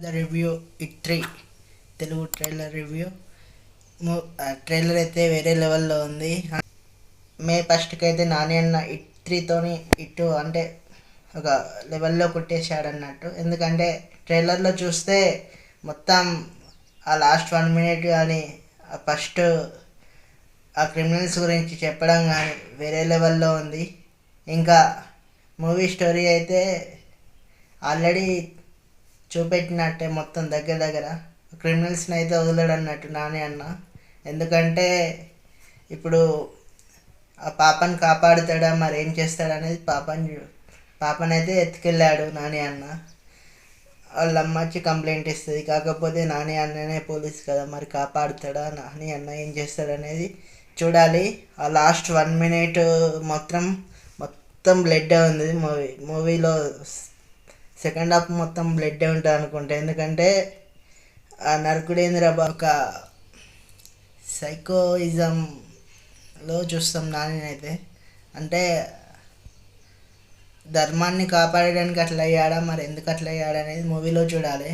The review it 3 Telugu trailer review. Trailer అయితే వేరే లెవెల్లో ఉంది. మే ఫస్ట్కి అయితే నాని అన్న ఇట్ 3తోని ఇటు అంటే ఒక లెవెల్లో కొట్టేశాడు అన్నట్టు. ఎందుకంటే ట్రైలర్లో చూస్తే మొత్తం ఆ లాస్ట్ 1 మినిట్ కానీ ఆ ఫస్ట్ ఆ క్రిమినల్స్ గురించి చెప్పడం కానీ వేరే లెవెల్లో ఉంది. ఇంకా మూవీ స్టోరీ అయితే ఆల్రెడీ చూపెట్టినట్టే మొత్తం దగ్గర దగ్గర క్రిమినల్స్ని అయితే వదలడు అన్నట్టు నాని అన్న. ఎందుకంటే ఇప్పుడు ఆ పాపని కాపాడుతాడా మరి ఏం చేస్తాడనేది పాపనైతే ఎత్తుకెళ్ళాడు నాని అన్న. వాళ్ళ అమ్మ వచ్చి కంప్లైంట్ ఇస్తుంది. కాకపోతే నాని అన్ననే పోలీస్ కదా, మరి కాపాడుతాడా నాని అన్న ఏం చేస్తాడనేది చూడాలి. ఆ లాస్ట్ 1 మినిట్ మొత్తం మొత్తం బ్లడ్ ఉంది మూవీలో. సెకండ్ హాఫ్ మొత్తం బ్లడ్ ఉంటుంది అనుకుంటా. ఎందుకంటే ఆ నరకుడేంద్ర ఒక సైకోయిజంలో చూస్తాం నాని అయితే. అంటే ధర్మాన్ని కాపాడడానికి అట్లా అయ్యాడా, మరి ఎందుకు అట్లా అయ్యాడా అనేది మూవీలో చూడాలి.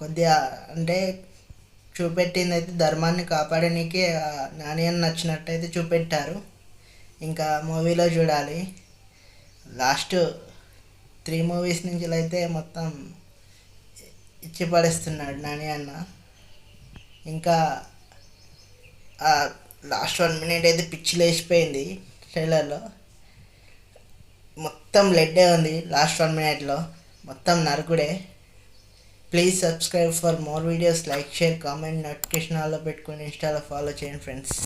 కొద్దిగా అంటే చూపెట్టింది అయితే ధర్మాన్ని కాపాడడానికి నాని అని నచ్చినట్టయితే చూపెట్టారు. ఇంకా మూవీలో చూడాలి. లాస్ట్ 3 మూవీస్ నుంచి అయితే మొత్తం ఇచ్చి పడేస్తున్నాడు నాని అన్న. ఇంకా ఆ లాస్ట్ 1 మినిట్ అయితే పిచ్చి లేచిపోయింది ట్రైలర్లో. మొత్తం బ్లడ్డే ఉంది లాస్ట్ 1 మినిట్లో, మొత్తం నరకుడే. Please subscribe for more videos. Like, share, comment, notification ఆల్లో పెట్టుకొని ఇన్స్టాలో ఫాలో చేయండి ఫ్రెండ్స్.